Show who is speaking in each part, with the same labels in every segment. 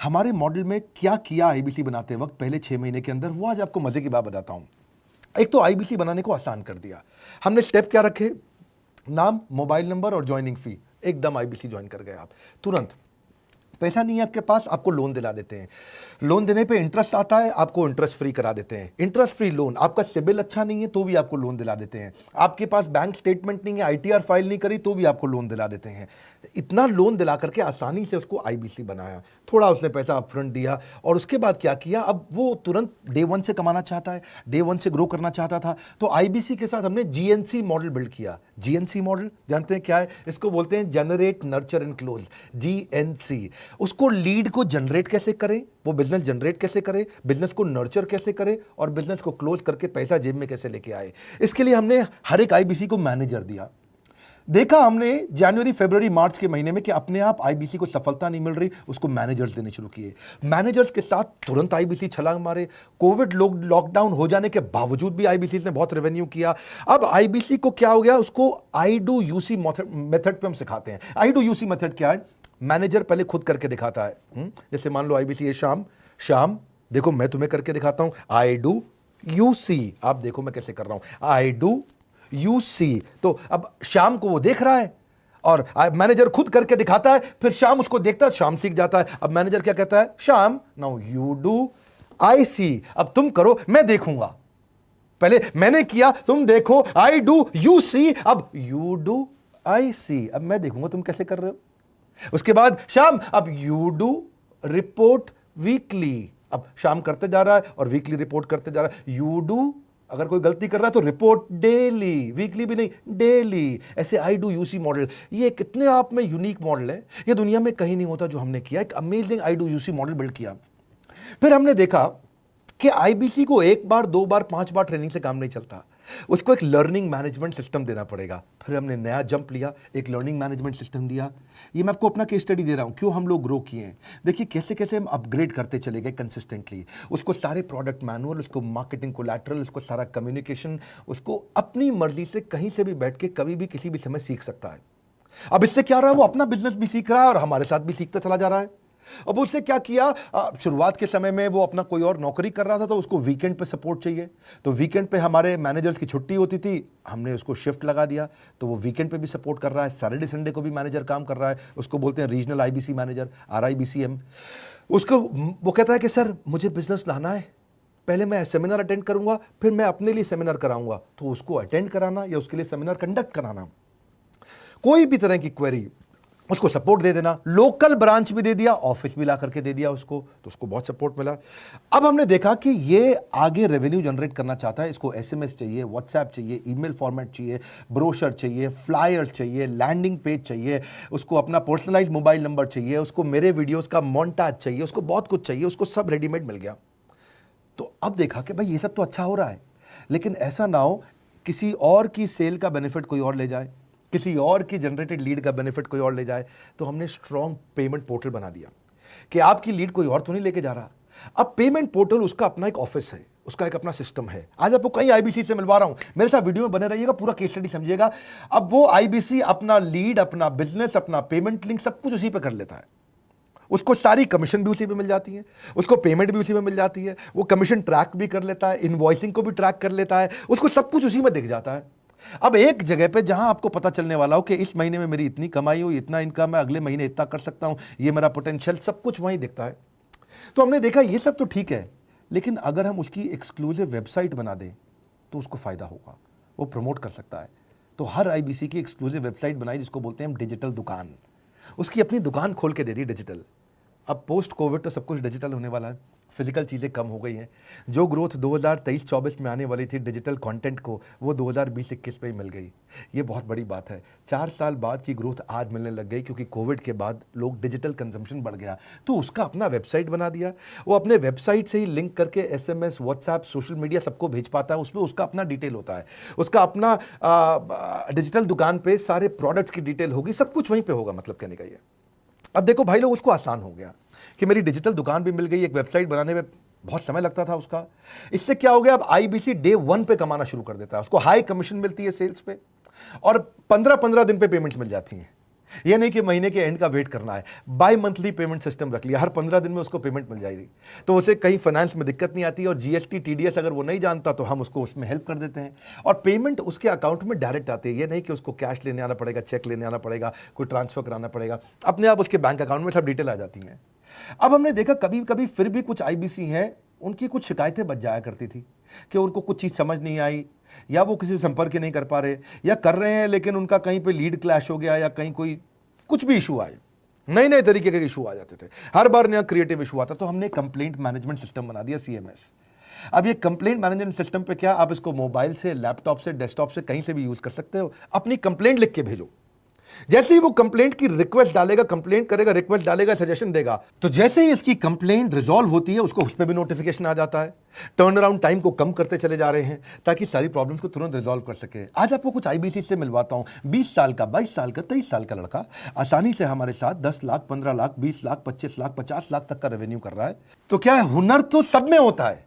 Speaker 1: हमारे मॉडल में क्या किया आईबीसी बनाते वक्त पहले 6 महीने के अंदर, वो आज आपको मजे की बात बताता हूं। एक तो आईबीसी बनाने को आसान कर दिया। हमने स्टेप क्या रखे? नाम, मोबाइल नंबर और ज्वाइनिंग फी, एकदम आईबीसी ज्वाइन कर गए आप तुरंत। पैसा नहीं है आपके पास, आपको लोन दिला देते हैं। लोन देने पे इंटरेस्ट आता है, आपको इंटरेस्ट फ्री करा देते हैं। Interest free loan. आपका सिबिल अच्छा नहीं है तो भी आपको लोन दिला देते हैं। आपके पास बैंक स्टेटमेंट नहीं है, आईटीआर फाइल नहीं करी तो भी आपको लोन दिला देते हैं। इतना लोन दिला करके आसानी से उसको आईबीसी बनाया। थोड़ा उसने पैसा अपफ्रंट दिया और उसके बाद क्या किया, अब वो तुरंत डे 1 से कमाना चाहता है, डे 1 से ग्रो करना चाहता था। तो आईबीसी के साथ हमने जीएनसी मॉडल बिल्ड किया। जीएनसी मॉडल जानते हैं क्या है? इसको बोलते हैं generate, nurture and close, GNC. उसको लीड को जनरेट कैसे करें, वो बिजनेस जनरेट कैसे करे, बिजनेस को नर्चर कैसे करे और बिजनेस को क्लोज करके पैसा जेब में कैसे लेके आए। इसके लिए हमने हर एक आईबीसी को मैनेजर दिया। देखा हमने जनवरी, फरवरी, मार्च के महीने में कि अपने आप आईबीसी को सफलता नहीं मिल रही, उसको मैनेजर्स देने शुरू किए। मैनेजर्स के साथ तुरंत आईबीसी छलांग मारे। कोविड लॉकडाउन हो जाने के बावजूद भी आईबीसी ने बहुत रेवेन्यू किया। अब आईबीसी को क्या हो गया, उसको आई डू यूसी मेथड पे हम सिखाते हैं। आई डू यूसी मेथड क्या है? मैनेजर पहले खुद करके दिखाता है। जैसे मान लो आईबीसी है शाम देखो मैं तुम्हें करके दिखाता हूं, आई डू यू सी। आप देखो मैं कैसे कर रहा हूं, आई डू यू सी। तो अब शाम को वो देख रहा है और मैनेजर खुद करके दिखाता है, फिर शाम उसको देखता है, शाम सीख जाता है। अब मैनेजर क्या कहता है, शाम नाउ यू डू आई सी, अब तुम करो मैं देखूंगा। पहले मैंने किया, तुम देखो, आई डू यू सी, अब यू डू आई सी, अब मैं देखूंगा तुम कैसे कर रहे हो। उसके बाद शाम, अब यू डू रिपोर्ट वीकली, अब शाम करते जा रहा है और वीकली रिपोर्ट करते जा रहा है। यू डू, अगर कोई गलती कर रहा है तो रिपोर्ट डेली, वीकली भी नहीं डेली। ऐसे आई डू यूसी मॉडल, ये कितने आप में यूनिक मॉडल है, ये दुनिया में कहीं नहीं होता जो हमने किया। एक amazing I do UC model build किया। फिर हमने देखा कि आईबीसी को 1 बार 2 बार 5 बार ट्रेनिंग से काम नहीं चलता, उसको एक लर्निंग मैनेजमेंट सिस्टम देना पड़ेगा। फिर हमने नया जंप लिया, एक लर्निंग मैनेजमेंट सिस्टम दिया। ये मैं आपको अपना केस स्टडी दे रहा हूं, क्यों हम लोग ग्रो किए हैं। देखिए कैसे कैसे हम अपग्रेड करते चले गए कंसिस्टेंटली। उसको सारे प्रोडक्ट मैनुअल, उसको मार्केटिंग कोलैटरल, उसको सारा कम्युनिकेशन, उसको अपनी मर्जी से कहीं से भी बैठ के कभी भी किसी भी समय सीख सकता है। अब इससे क्या रहा है, वो अपना बिजनेस भी सीख रहा है और हमारे साथ भी सीखता चला जा रहा है। अब उससे क्या किया, शुरुआत के समय में वो अपना कोई और नौकरी कर रहा था तो उसको वीकेंड पे सपोर्ट चाहिए, तो वीकेंड पे हमारे मैनेजर्स की छुट्टी होती थी, हमने उसको शिफ्ट लगा दिया, तो वो वीकेंड पे भी सपोर्ट कर रहा है। सैटरडे संडे को भी मैनेजर काम कर रहा है, उसको बोलते हैं रीजनल आईबीसी मैनेजर, RIBCM। उसको वो कहता है कि सर मुझे बिजनेस लाना है, पहले मैं सेमिनार अटेंड करूंगा, फिर मैं अपने लिए सेमिनार कराऊंगा। तो उसको अटेंड कराना या उसके लिए सेमिनार कंडक्ट कराना, कोई भी तरह की क्वेरी, उसको सपोर्ट दे देना। लोकल ब्रांच भी दे दिया, ऑफिस भी ला करके दे दिया उसको, तो उसको बहुत सपोर्ट मिला। अब हमने देखा कि ये आगे रेवेन्यू जनरेट करना चाहता है, इसको एसएमएस चाहिए, व्हाट्सएप चाहिए, ईमेल फॉर्मेट चाहिए, ब्रोशर चाहिए, फ्लायर चाहिए, लैंडिंग पेज चाहिए, उसको अपना पर्सनलाइज्ड मोबाइल नंबर चाहिए, उसको मेरे वीडियोस का मोन्टाज चाहिए, उसको बहुत कुछ चाहिए, उसको सब रेडीमेड मिल गया। तो अब देखा कि भाई ये सब तो अच्छा हो रहा है, लेकिन ऐसा ना हो किसी और की सेल का बेनिफिट कोई और ले जाए, किसी और की जनरेटेड लीड का बेनिफिट कोई और ले जाए। तो हमने स्ट्रॉन्ग पेमेंट पोर्टल बना दिया कि आपकी लीड कोई और तो नहीं लेके जा रहा। अब पेमेंट पोर्टल उसका अपना एक ऑफिस है, उसका एक अपना सिस्टम है। आज आपको कई आईबीसी से मिलवा रहा हूं, मेरे साथ वीडियो में बने रहिएगा, पूरा केस स्टडी समझिएगा। अब वो आईबीसी अपना लीड, अपना बिजनेस, अपना पेमेंट लिंक सब कुछ उसी पे कर लेता है। उसको सारी कमीशन भी उसी पे मिल जाती है, उसको पेमेंट भी उसी में मिल जाती है, वो कमीशन ट्रैक भी कर लेता है, इनवॉइसिंग को भी ट्रैक कर लेता है, उसको सब कुछ उसी में दिख जाता है। अब एक जगह पे जहां आपको पता चलने वाला हो कि इस महीने में मेरी इतनी कमाई हो, इतना इनकम है, अगले महीने इतना कर सकता हूं, ये मेरा पोटेंशियल, सब कुछ वहीं दिखता है। तो हमने देखा ये सब तो ठीक है, लेकिन अगर हम उसकी एक्सक्लूसिव वेबसाइट बना दें तो उसको फायदा होगा, वो प्रमोट कर सकता है। तो हर आईबीसी की एक्सक्लूसिव वेबसाइट बनाई, जिसको बोलते हैं हम डिजिटल दुकान। उसकी अपनी दुकान खोल के दे दी डिजिटल। अब पोस्ट कोविड तो सब कुछ डिजिटल होने वाला है, फिजिकल चीज़ें कम हो गई हैं। जो ग्रोथ 2023-24 में आने वाली थी डिजिटल कंटेंट को, वो 2020-21 में ही मिल गई। ये बहुत बड़ी बात है। 4 साल बाद की ग्रोथ आज मिलने लग गई, क्योंकि कोविड के बाद लोग डिजिटल कंजम्पशन बढ़ गया। तो उसका अपना वेबसाइट बना दिया, वो अपने वेबसाइट से ही लिंक करके एसएमएस, व्हाट्सएप, सोशल मीडिया सबको भेज पाता है। उसमें उसका अपना डिटेल होता है, उसका अपना डिजिटल दुकान पे सारे प्रोडक्ट्स की डिटेल होगी, सब कुछ वहीं पर होगा। मतलब कहने का ये, अब देखो भाई लोग, उसको आसान हो गया कि मेरी डिजिटल दुकान भी मिल गई। एक वेबसाइट बनाने में बहुत समय लगता था उसका, इससे क्या हो गया, अब आईबीसी डे 1 पे कमाना शुरू कर देता है। उसको हाई कमीशन मिलती है सेल्स पे और 15-15 दिन पे पेमेंट्स मिल जाती हैं। ये नहीं कि महीने के एंड का वेट करना है, बाई मंथली पेमेंट सिस्टम रख लिया, हर 15 दिन में उसको पेमेंट मिल जाएगी, तो उसे कहीं फाइनेंस में दिक्कत नहीं आती। और जीएसटी टीडीएस अगर वो नहीं जानता तो हम उसको उसमें हेल्प कर देते हैं, और पेमेंट उसके अकाउंट में डायरेक्ट आती है। ये नहीं कि उसको कैश लेने आना पड़ेगा, चेक लेने आना पड़ेगा, कोई ट्रांसफर कराना पड़ेगा, अपने आप उसके बैंक अकाउंट में सब डिटेल आ जाती हैं। अब हमने देखा कभी कभी फिर भी कुछ आईबीसी हैं, उनकी कुछ शिकायतें बच जाया करती थी कि उनको कुछ चीज़ समझ नहीं आई, या वो किसी संपर्क ही नहीं कर पा रहे, या कर रहे हैं लेकिन उनका कहीं पे लीड क्लैश हो गया, या कहीं कोई कुछ भी इशू आए, नए नए तरीके के इशू आ जाते थे, हर बार नया क्रिएटिव इशू आता। तो हमने कंप्लेंट मैनेजमेंट सिस्टम बना दिया, सीएमएस। अब ये कंप्लेंट मैनेजमेंट सिस्टम पे क्या, आप इसको मोबाइल से, लैपटॉप से, डेस्कटॉप से, कहीं से भी यूज कर सकते हो। अपनी कंप्लेंट लिख के भेजो, जैसे ही वो कंप्लेंट की रिक्वेस्ट डालेगा, कंप्लेंट करेगा, रिक्वेस्ट डालेगा, सजेशन देगा, तो जैसे ही इसकी कंप्लेंट रिजॉल्व होती है उसको उस पर भी नोटिफिकेशन आ जाता है। टर्न अराउंड टाइम को कम करते चले जा रहे हैं ताकि सारी प्रॉब्लम्स को तुरंत रिजॉल्व कर सके। आज आपको कुछ आईबीसी से मिलवाता हूं। 20 साल का, 22 साल का, 23 साल का लड़का आसानी से हमारे साथ 10 लाख, 15 लाख, 20 लाख, 25 लाख, 50 लाख तक का रेवेन्यू कर रहा है। तो क्या है, हुनर तो सब में होता है,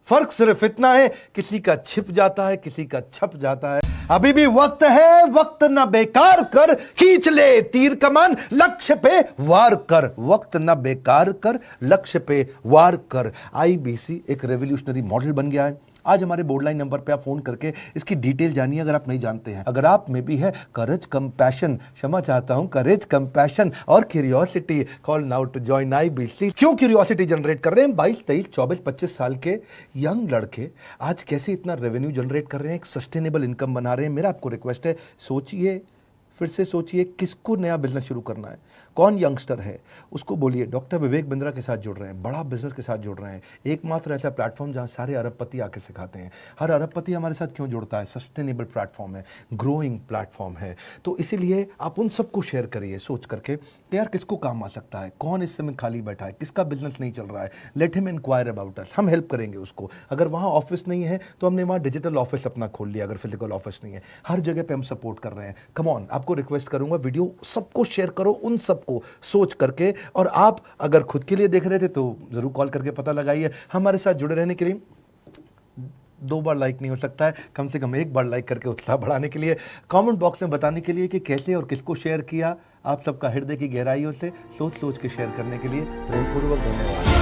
Speaker 1: फर्क सिर्फ इतना है किसी का छिप जाता है, किसी का छप जाता है। अभी भी वक्त है, वक्त न बेकार कर, खींच ले तीर कमान, लक्ष्य पे वार कर। वक्त न बेकार कर, लक्ष्य पे वार कर। आईबीसी एक रेवोल्यूशनरी मॉडल बन गया है। आज हमारे बोर्ड लाइन नंबर पे आप फोन करके इसकी डिटेल जानिए अगर आप नहीं जानते हैं। अगर आप में भी है करेज, कंपैशन, क्षमा चाहता हूं, करेज, कंपैशन और curiosity, call now to join IBC. क्यों क्यूरियोसिटी जनरेट कर रहे हैं? 22, 23, 24, 25 साल के यंग लड़के आज कैसे इतना रेवेन्यू जनरेट कर रहे हैं, एक सस्टेनेबल इनकम बना रहे हैं। मेरा आपको रिक्वेस्ट है, सोचिए, फिर से सोचिए, किसको नया बिजनेस शुरू करना है, कौन यंगस्टर है, उसको बोलिए डॉक्टर विवेक बिंद्रा के साथ जुड़ रहे हैं, बड़ा बिजनेस के साथ जुड़ रहे हैं। एकमात्र ऐसा प्लेटफॉर्म जहां सारे अरबपति आके सिखाते हैं। हर अरबपति हमारे साथ क्यों जुड़ता है? सस्टेनेबल प्लेटफॉर्म है, ग्रोइंग प्लेटफॉर्म है। तो इसीलिए आप उन सबको शेयर करिए सोच करके कि यार किसको काम आ सकता है, कौन इस समय खाली बैठा है, किसका बिजनेस नहीं चल रहा है, let him inquire about us, हम हेल्प करेंगे उसको। अगर वहाँ ऑफिस नहीं है तो हमने वहाँ डिजिटल ऑफिस अपना खोल लिया, अगर फिजिकल ऑफिस नहीं है, हर जगह पे हम सपोर्ट कर रहे हैं। कम ऑन, आपको रिक्वेस्ट करूंगा, वीडियो सबको शेयर करो, उन सबको सोच करके। और आप अगर खुद के लिए देख रहे थे तो जरूर कॉल करके पता लगाइए। हमारे साथ जुड़े रहने के लिए 2 बार लाइक नहीं हो सकता है, कम से कम 1 बार लाइक करके उत्साह बढ़ाने के लिए, कमेंट बॉक्स में बताने के लिए कि कैसे और किसको शेयर किया। आप सबका हृदय की गहराइयों से सोच सोच के शेयर करने के लिए प्रेमपूर्वक धन्यवाद।